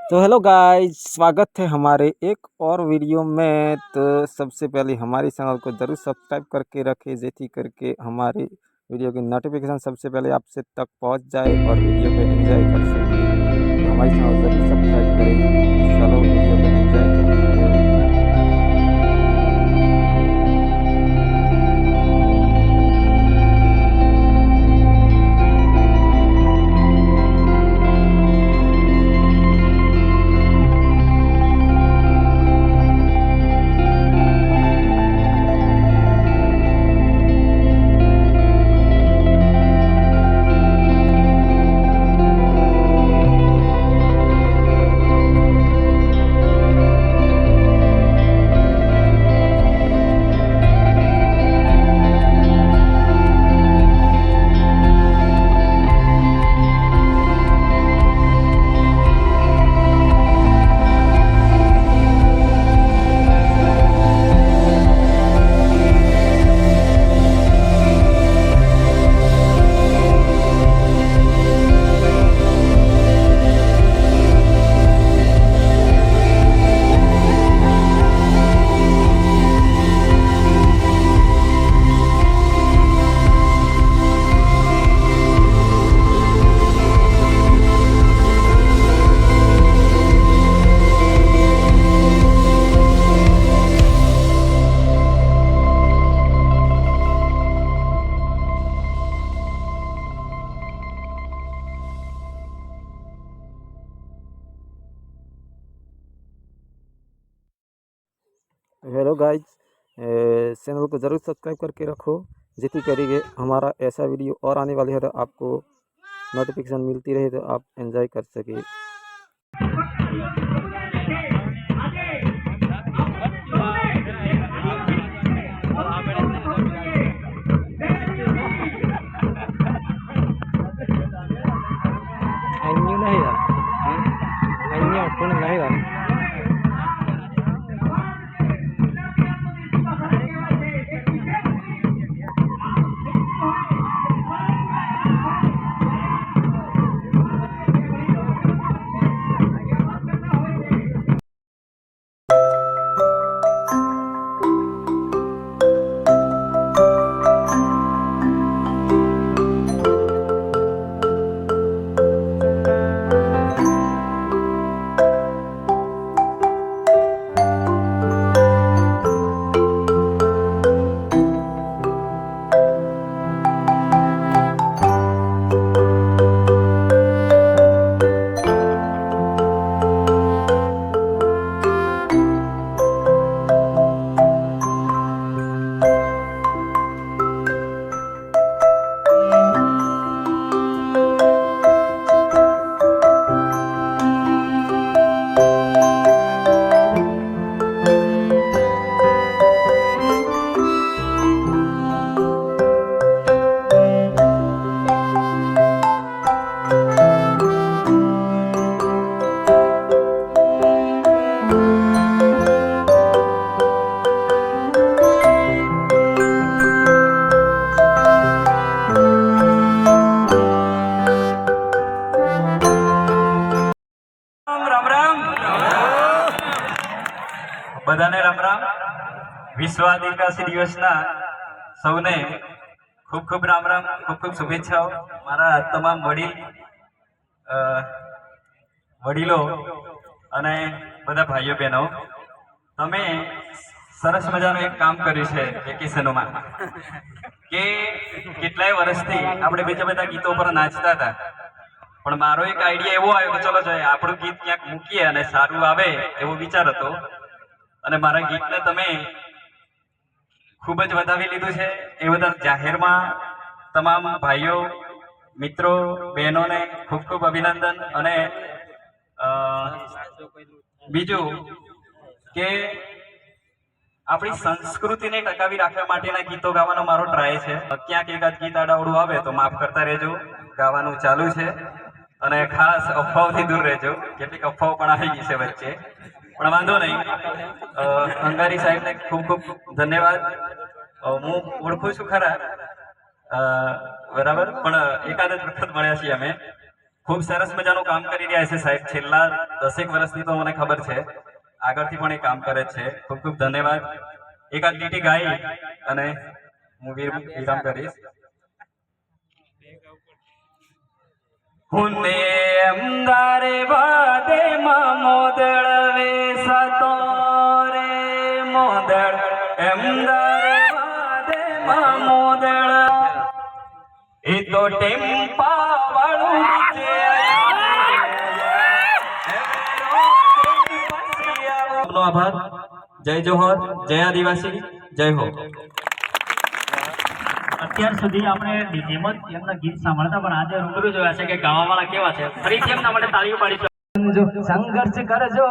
तो hello guys, स्वागत है हमारे एक और वीडियो में। तो सबसे पहले हमारे चैनल को ज़रूर सब्सक्राइब करके रखें, जेથી करके हमारे वीडियो की नोटिफिकेशन सबसे पहले आपसे तक पहुंच जाए और वीडियो को एंजॉय कर सके। तो हमारे चैनल ज़रूर सब्सक्राइब करें। तो चलो वीडियो को एंजॉय करते हैं। हेलो गाइस, चैनल को ज़रूर सब्सक्राइब करके रखो, जेથી કરીને हमारा ऐसा वीडियो और आने वाले है तो आपको नोटिफिकेशन मिलती रहे, तो आप एंजॉय कर सके। नहीं यार, कोण नहीं यार। રામ રામ બધાને રામ રામ। વિશ્વ આદિવાસી દિવસના સૌને ખૂબ ખૂબ રામ રામ, ખૂબ ખૂબ શુભેચ્છાઓ। મારા તમામ વડીલો અને બધા ભાઈઓ બહેનો, તમે સરસ મજાનું એક કામ કર્યું છે વેકેશનોમાં કે કેટલાય વર્ષથી આપણે બીજા બધા ગીતો પર નાચતા હતા, પણ મારો એક આઈડિયા એવો આવ્યો કે ચલો જોઈએ આપણું ગીત ક્યાંક મૂકીએ અને સારું આવે એવો વિચાર હતો। અને મારા ગીતને તમે ખૂબ જ વધાવી લીધું છે, એ બદલ જાહેરમાં તમામ ભાઈઓ, મિત્રો, બહેનોને ખૂબ ખૂબ અભિનંદન। અને બીજું કે આપણી સંસ્કૃતિને ટકાવી રાખવા માટેના ગીતો ગાવાનો મારો ટ્રાય છે। ક્યાંક એકાદ ગીત આડાવડું આવે તો માફ કરતા રહેજો, ગાવાનું ચાલુ છે। અને ખાસ અફવાઓથી દૂર રહેજો, કેટલીક અફવાઓ પણ આવી ગઈ છે વચ્ચે, પણ વાંધો નહીં। અંગારી સાહેબને ખૂબ ખૂબ ધન્યવાદ। હું ઓળખું છું ખરા, બરાબર, પણ એકાદ જ વખત મળ્યા છીએ અમે। ખૂબ સરસ મજાનું કામ કરી રહ્યા છે સાહેબ. છેલ્લા 10 વર્ષથી તો મને ખબર છે, આગળથી પણ એ કામ કરે જ છે. ખૂબ ખૂબ ધન્યવાદ. એકાદ લીટી ગાઈ અને હું વિરામ કરીશ. હુને અમદારે વાદે માં મોદળ વેસતો રે મોદળ અમદારે વાદે માં મોદળ એ તો ટેમ્પા વાળું છે. આભાર. જય જોહર, જય આદિવાસી, જય હો. અત્યાર સુધી આપણે ડીજેમાં જ એમના ગીત સાંભળતા, પણ આજે રૂબરૂ જોયા છે કે ગાવાવાળા કેવા છે. ફરીથી એમના માટે તાળીઓ પાડીશું. સંઘર્ષ કરજો,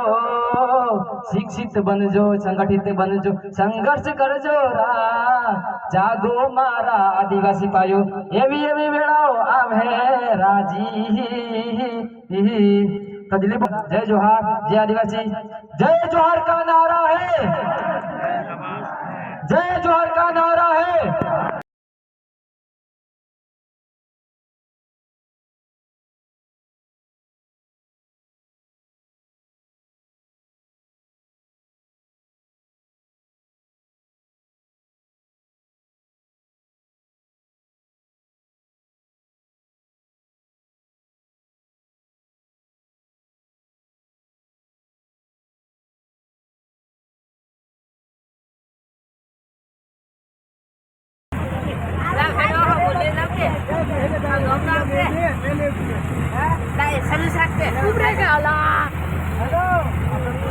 શિક્ષિત બનજો, સંગઠિત બનજો, સંઘર્ષ કરજો રા, જાગો મારા આદિવાસી પાયો, એવી એવી વેળાઓ આવે રાજી. તો દિલીપ, જય જોહાર, જય આદિવાસી, જય જોહાર કા નારા હે, જય જોહાર કા નારા હે. Đây, sao nó sắc kìa? Không đây kìa là. Hello.